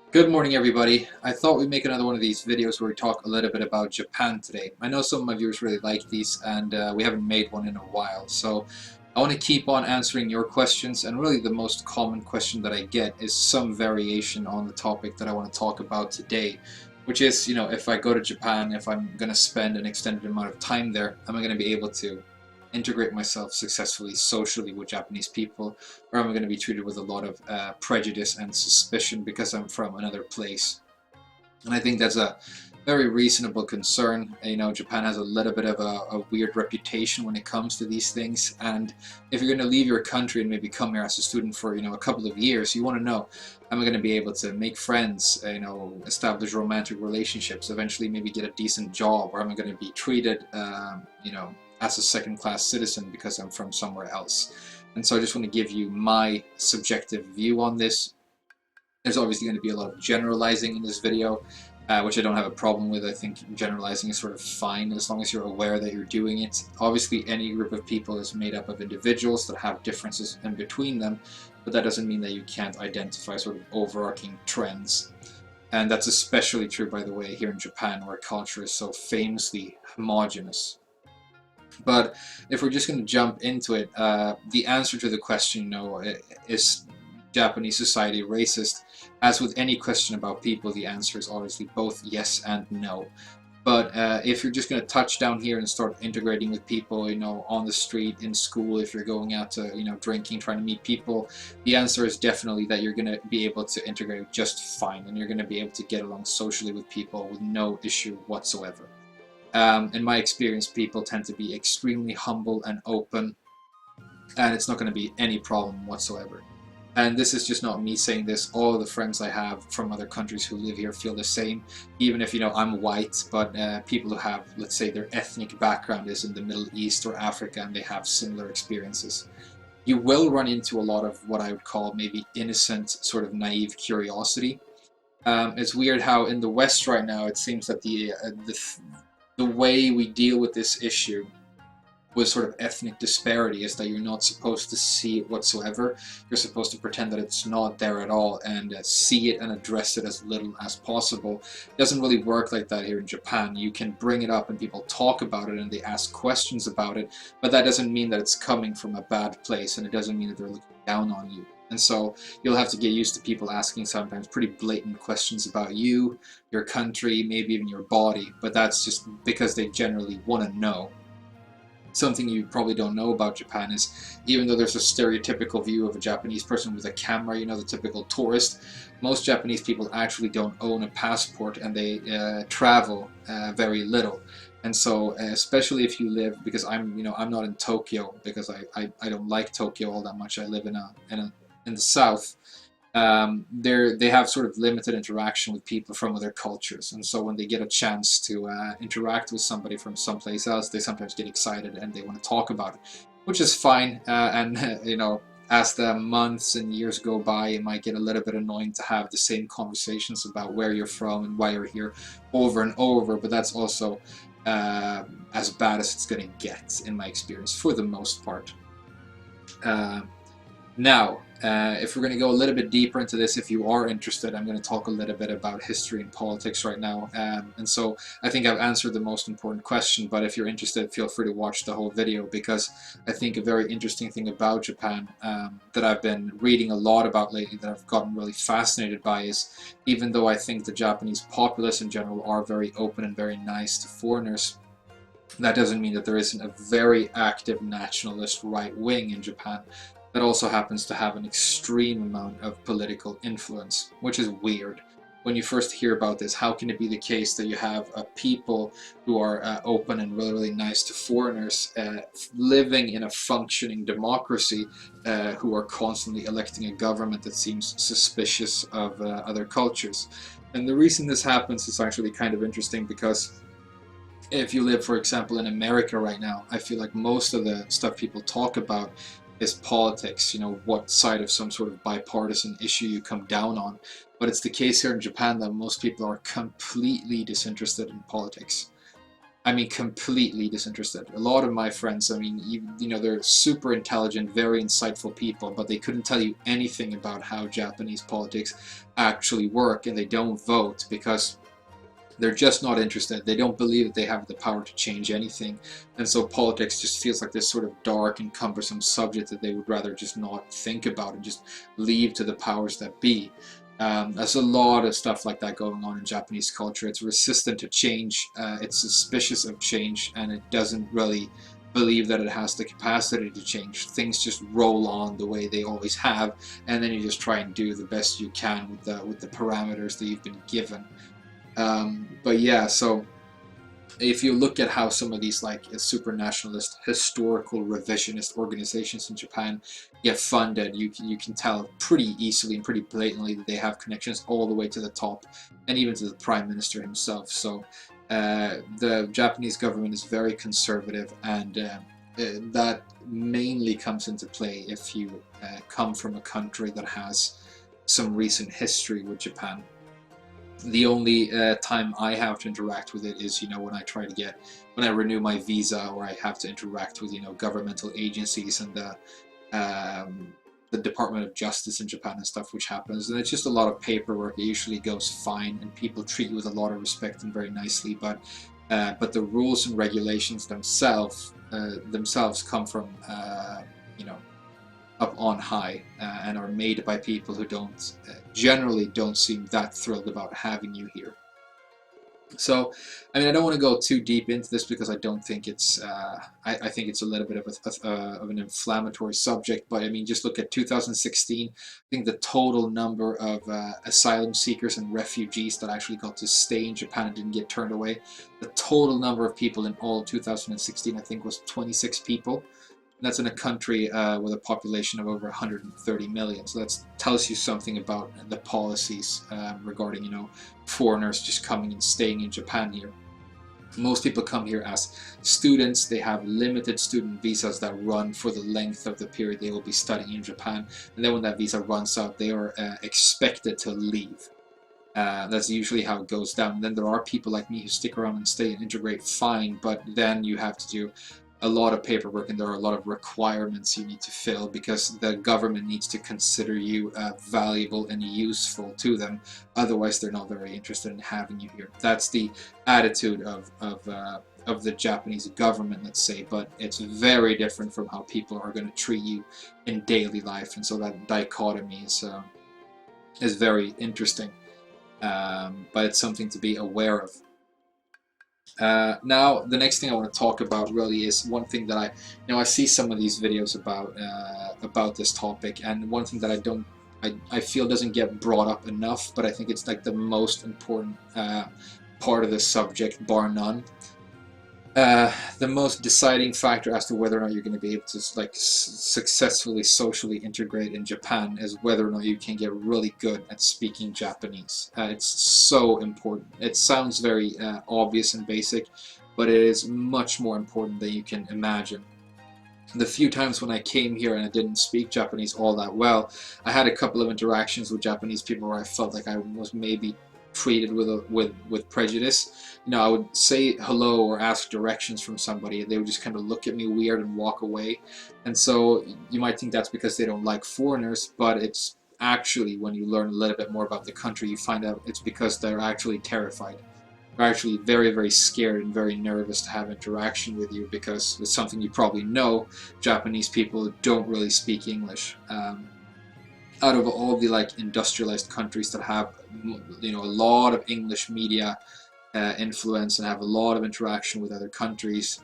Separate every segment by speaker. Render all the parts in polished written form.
Speaker 1: Good morning, everybody. I thought we'd make another one of these videos where we talk a little bit about Japan today. I know some of my viewers really like these, and we haven't made one in a while, so I want to keep on answering your questions, and really the most common question that I get is some variation on the topic that I want to talk about today, which is, if I go to Japan, if I'm going to spend an extended amount of time there, am I going to be able to integrate myself successfully socially with Japanese people, or am I going to be treated with a lot of prejudice and suspicion because I'm from another place? And I think that's a very reasonable concern. Japan has a little bit of a weird reputation when it comes to these things, and if you're going to leave your country and maybe come here as a student for a couple of years, you want to know, am I going to be able to make friends, establish romantic relationships, eventually maybe get a decent job, or am I going to be treated as a second-class citizen because I'm from somewhere else? And so I just want to give you my subjective view on this. There's obviously going to be a lot of generalizing in this video, which I don't have a problem with. I think generalizing is sort of fine as long as you're aware that you're doing it. Obviously, any group of people is made up of individuals that have differences in between them, but that doesn't mean that you can't identify sort of overarching trends. And that's especially true, by the way, here in Japan, where culture is so famously homogenous. But if we're just going to jump into it, the answer to the question, is Japanese society racist? As with any question about people, the answer is obviously both yes and no. But if you're just going to touch down here and start integrating with people, on the street, in school, if you're going out to, drinking, trying to meet people, the answer is definitely that you're going to be able to integrate just fine, and you're going to be able to get along socially with people with no issue whatsoever. In my experience, people tend to be extremely humble and open, and it's not going to be any problem whatsoever. And this is just not me saying this. All of the friends I have from other countries who live here feel the same. Even if, I'm white, but people who have, let's say, their ethnic background is in the Middle East or Africa, and they have similar experiences. You will run into a lot of what I would call maybe innocent, sort of naive curiosity. It's weird how in the West right now, it seems that the way we deal with this issue with sort of ethnic disparity is that you're not supposed to see it whatsoever. You're supposed to pretend that it's not there at all and see it and address it as little as possible. It doesn't really work like that here in Japan. You can bring it up and people talk about it and they ask questions about it, but that doesn't mean that it's coming from a bad place, and it doesn't mean that they're looking down on you. And so you'll have to get used to people asking sometimes pretty blatant questions about you, your country, maybe even your body, but that's just because they generally want to know. Something you probably don't know about Japan is, even though there's a stereotypical view of a Japanese person with a camera, the typical tourist, most Japanese people actually don't own a passport, and they travel very little. And so, especially if you live, because I'm not in Tokyo, because I don't like Tokyo all that much. I live in the south. They have sort of limited interaction with people from other cultures, and so when they get a chance to interact with somebody from someplace else, they sometimes get excited and they want to talk about it, which is fine. And as the months and years go by, it might get a little bit annoying to have the same conversations about where you're from and why you're here over and over, but that's also as bad as it's going to get, in my experience, for the most part. Now, if we're going to go a little bit deeper into this, if you are interested, I'm going to talk a little bit about history and politics right now. And so I think I've answered the most important question, but if you're interested, feel free to watch the whole video, because I think a very interesting thing about Japan that I've been reading a lot about lately, that I've gotten really fascinated by, is even though I think the Japanese populace in general are very open and very nice to foreigners, that doesn't mean that there isn't a very active nationalist right wing in Japan that also happens to have an extreme amount of political influence, which is weird. When you first hear about this, how can it be the case that you have people who are open and really, really nice to foreigners, living in a functioning democracy, who are constantly electing a government that seems suspicious of other cultures? And the reason this happens is actually kind of interesting, because if you live, for example, in America right now, I feel like most of the stuff people talk about is politics, what side of some sort of bipartisan issue you come down on. But it's the case here in Japan that most people are completely disinterested in politics. I mean, completely disinterested. A lot of my friends, I mean, you know, they're super intelligent, very insightful people, but they couldn't tell you anything about how Japanese politics actually work, and they don't vote because they're just not interested. They don't believe that they have the power to change anything. And so politics just feels like this sort of dark and cumbersome subject that they would rather just not think about and just leave to the powers that be. There's a lot of stuff like that going on in Japanese culture. It's resistant to change, it's suspicious of change, and it doesn't really believe that it has the capacity to change. Things just roll on the way they always have, and then you just try and do the best you can with the parameters that you've been given. But yeah, so if you look at how some of these like super nationalist, historical revisionist organizations in Japan get funded, you can tell pretty easily and pretty blatantly that they have connections all the way to the top, and even to the prime minister himself. So the Japanese government is very conservative, and that mainly comes into play if you come from a country that has some recent history with Japan. The only time I have to interact with it is, you know, when I renew my visa, or I have to interact with, you know, governmental agencies and the Department of Justice in Japan and stuff, which happens, and it's just a lot of paperwork. It usually goes fine, and people treat you with a lot of respect and very nicely. But the rules and regulations themselves come from you know, up on high, and are made by people who generally don't seem that thrilled about having you here. So, I mean, I don't want to go too deep into this because I don't think it's, I think it's a little bit of an inflammatory subject, but I mean, just look at 2016. I think the total number of asylum seekers and refugees that actually got to stay in Japan and didn't get turned away, the total number of people in all of 2016, I think, was 26 people. That's in a country with a population of over 130 million. So that tells you something about the policies regarding, you know, foreigners just coming and staying in Japan here. Most people come here as students. They have limited student visas that run for the length of the period they will be studying in Japan. And then when that visa runs out, they are expected to leave. That's usually how it goes down. And then there are people like me who stick around and stay and integrate fine, but then you have to do a lot of paperwork, and there are a lot of requirements you need to fill because the government needs to consider you valuable and useful to them. Otherwise, they're not very interested in having you here. That's the attitude of the Japanese government, let's say, but it's very different from how people are going to treat you in daily life, and so that dichotomy is very interesting, but it's something to be aware of. Now, the next thing I want to talk about really is one thing that I see some of these videos about this topic, and one thing that I feel doesn't get brought up enough, but I think it's like the most important part of the subject, bar none. The most deciding factor as to whether or not you're going to be able to like successfully socially integrate in Japan is whether or not you can get really good at speaking Japanese. It's so important. It sounds very obvious and basic, but it is much more important than you can imagine. The few times when I came here and I didn't speak Japanese all that well, I had a couple of interactions with Japanese people where I felt like I was maybe treated with prejudice. You know, I would say hello or ask directions from somebody, and they would just kind of look at me weird and walk away. And so you might think that's because they don't like foreigners, but it's actually, when you learn a little bit more about the country, you find out it's because they're actually terrified. They're actually very, very scared and very nervous to have interaction with you, because it's something you probably know, Japanese people don't really speak English. Out of all the like industrialized countries that have, you know, a lot of English media influence and have a lot of interaction with other countries,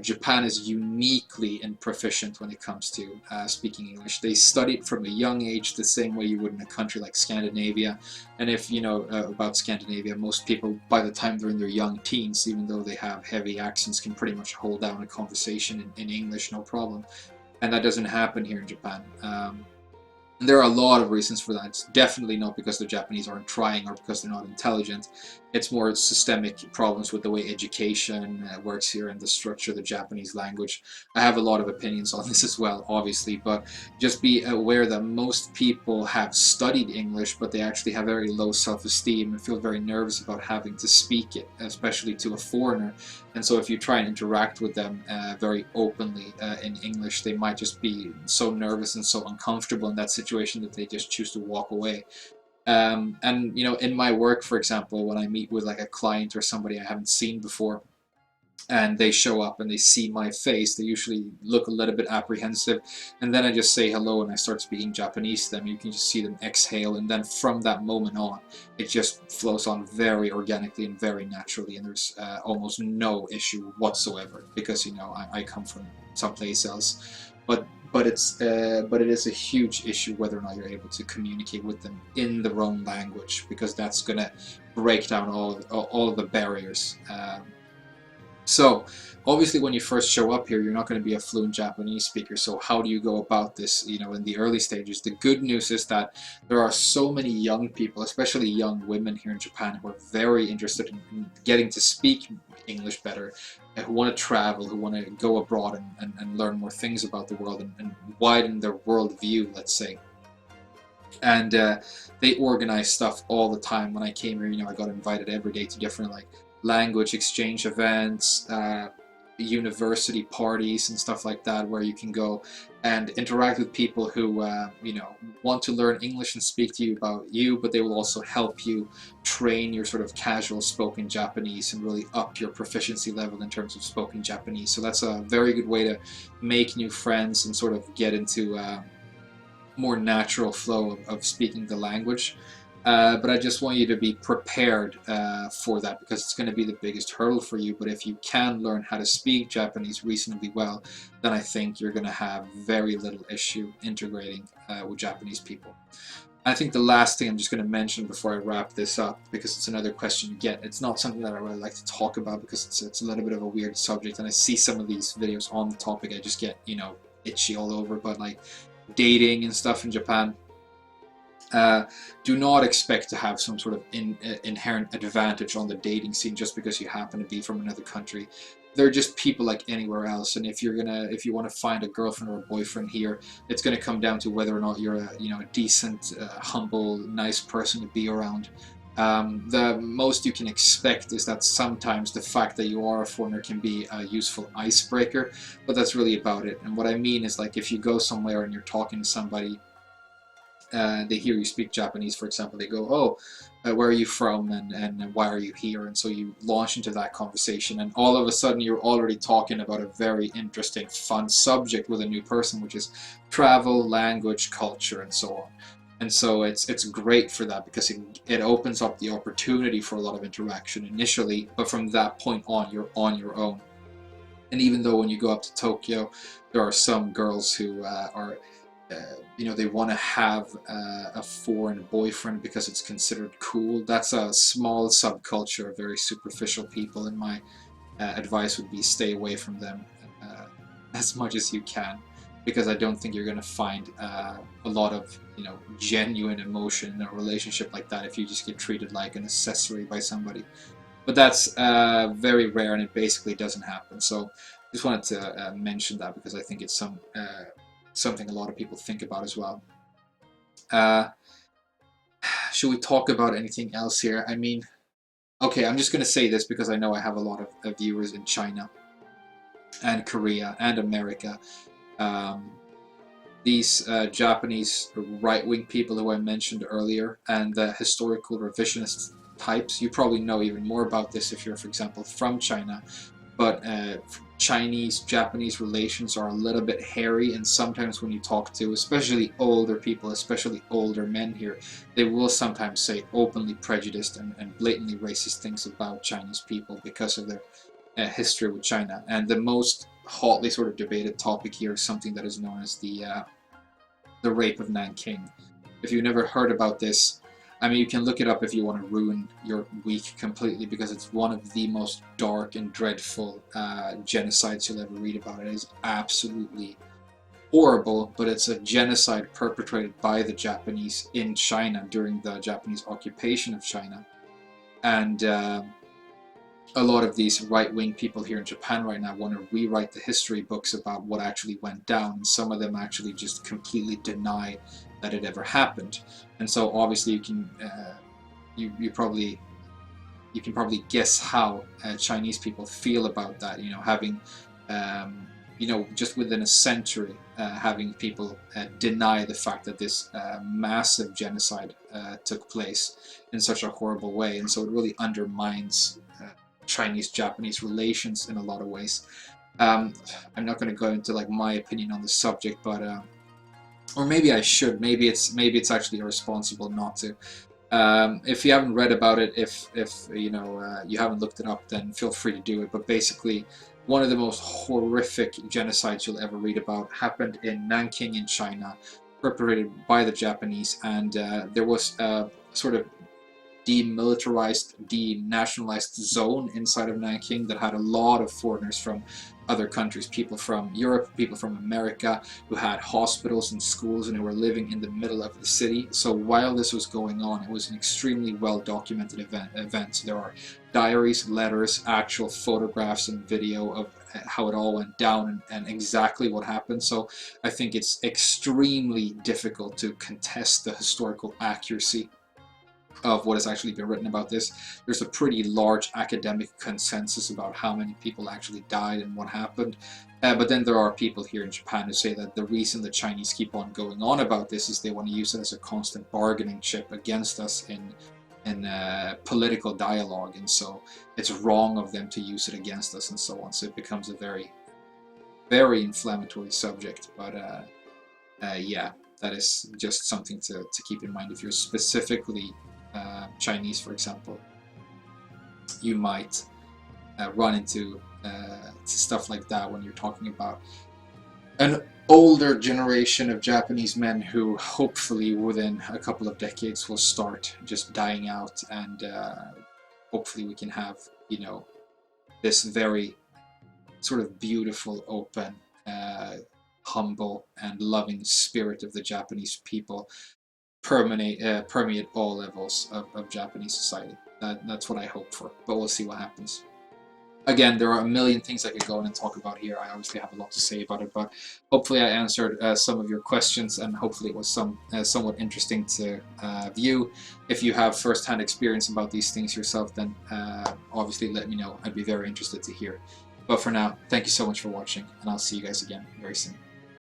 Speaker 1: Japan is uniquely and proficient when it comes to speaking English. They study it from a young age, the same way you would in a country like Scandinavia. And if you know about Scandinavia, most people, by the time they're in their young teens, even though they have heavy accents, can pretty much hold down a conversation in English, no problem. And that doesn't happen here in Japan. There are a lot of reasons for that. It's definitely not because the Japanese aren't trying or because they're not intelligent. It's more systemic problems with the way education works here and the structure of the Japanese language. I have a lot of opinions on this as well, obviously, but just be aware that most people have studied English, but they actually have very low self-esteem and feel very nervous about having to speak it, especially to a foreigner. And so if you try and interact with them very openly in English, they might just be so nervous and so uncomfortable in that situation that they just choose to walk away. And you know, in my work, for example, when I meet with like a client or somebody I haven't seen before, and they show up and they see my face, they usually look a little bit apprehensive, and then I just say hello and I start speaking Japanese to them. You can just see them exhale, and then from that moment on, it just flows on very organically and very naturally, and there's almost no issue whatsoever, because you know I come from someplace else. But it is a huge issue whether or not you're able to communicate with them in their own language, because that's gonna break down all of the barriers. So obviously when you first show up here, you're not going to be a fluent Japanese speaker. So how do you go about this, you know, in the early stages? The good news is that there are so many young people, especially young women here in Japan, who are very interested in getting to speak English better, and who want to travel, who want to go abroad and learn more things about the world, and widen their worldview, let's say. And they organize stuff all the time. When I came here, you know, I got invited every day to different like language exchange events, university parties and stuff like that, where you can go and interact with people who you know, want to learn English and speak to you about you, but they will also help you train your sort of casual spoken Japanese and really up your proficiency level in terms of spoken Japanese. So that's a very good way to make new friends and sort of get into more natural flow of speaking the language. But I just want you to be prepared for that, because it's going to be the biggest hurdle for you. But if you can learn how to speak Japanese reasonably well, then I think you're going to have very little issue integrating with Japanese people. I think the last thing I'm just going to mention before I wrap this up, because it's another question you get, it's not something that I really like to talk about because it's a little bit of a weird subject, and I see some of these videos on the topic, I just get, you know, itchy all over, but like dating and stuff in Japan. Do not expect to have some sort of inherent advantage on the dating scene just because you happen to be from another country. They're just people like anywhere else, and if you want to find a girlfriend or a boyfriend here, it's gonna come down to whether or not you're a, you know, a decent, humble, nice person to be around. The most you can expect is that sometimes the fact that you are a foreigner can be a useful icebreaker, but that's really about it. And what I mean is, like, if you go somewhere and you're talking to somebody, they hear you speak Japanese, for example, they go, oh, where are you from, and why are you here? And so you launch into that conversation, and all of a sudden you're already talking about a very interesting, fun subject with a new person, which is travel, language, culture, and so on. And so it's great for that, because it opens up the opportunity for a lot of interaction initially, but from that point on, you're on your own. And even though when you go up to Tokyo, there are some girls who you know, they want to have a foreign boyfriend because it's considered cool. That's a small subculture of very superficial people, and my advice would be stay away from them as much as you can, because I don't think you're going to find a lot of, you know, genuine emotion in a relationship like that if you just get treated like an accessory by somebody. But that's very rare, and it basically doesn't happen. So just wanted to mention that, because I think it's something a lot of people think about as well. Should we talk about anything else here? I mean, okay, I'm just going to say this because I know I have a lot of viewers in China and Korea and America. These Japanese right-wing people who I mentioned earlier, and the historical revisionist types, you probably know even more about this if you're, for example, from China. But Chinese-Japanese relations are a little bit hairy, and sometimes when you talk to especially older people, especially older men here, they will sometimes say openly prejudiced and blatantly racist things about Chinese people because of their history with China. And the most hotly sort of debated topic here is something that is known as the rape of Nanking. If you've never heard about this, I mean, you can look it up if you want to ruin your week completely, because it's one of the most dark and dreadful genocides you'll ever read about. It is absolutely horrible, but it's a genocide perpetrated by the Japanese in China during the Japanese occupation of China. and a lot of these right-wing people here in Japan right now want to rewrite the history books about what actually went down, and some of them actually just completely deny that it ever happened. And so obviously you can you can probably guess how Chinese people feel about that. You know, having just within a century, having people deny the fact that this massive genocide took place in such a horrible way, and so it really undermines Chinese-Japanese relations in a lot of ways. I'm not going to go into like my opinion on the subject, but or maybe I should. Maybe it's actually irresponsible not to. If you haven't read about it, if you haven't looked it up, then feel free to do it. But basically, one of the most horrific genocides you'll ever read about happened in Nanking in China, perpetrated by the Japanese, and there was a sort of demilitarized, denationalized zone inside of Nanking that had a lot of foreigners from other countries, people from Europe, people from America, who had hospitals and schools and who were living in the middle of the city. So while this was going on, it was an extremely well documented event. So there are diaries, letters, actual photographs and video of how it all went down and exactly what happened. So I think it's extremely difficult to contest the historical accuracy of what has actually been written about this. There's a pretty large academic consensus about how many people actually died and what happened. But then there are people here in Japan who say that the reason the Chinese keep on going on about this is they want to use it as a constant bargaining chip against us in political dialogue, and so it's wrong of them to use it against us and so on. So it becomes a very, very inflammatory subject. But yeah, that is just something to keep in mind if you're specifically Chinese, for example. You might run into stuff like that when you're talking about an older generation of Japanese men who hopefully within a couple of decades will start just dying out, and hopefully we can have, this very sort of beautiful, open, humble and loving spirit of the Japanese people permeate all levels of Japanese society. That's what I hope for, but we'll see what happens. Again, there are a million things I could go in and talk about here. I obviously have a lot to say about it, but hopefully I answered some of your questions, and hopefully it was somewhat interesting to view. If you have first-hand experience about these things yourself, then obviously let me know. I'd be very interested to hear. But for now, thank you so much for watching, and I'll see you guys again very soon.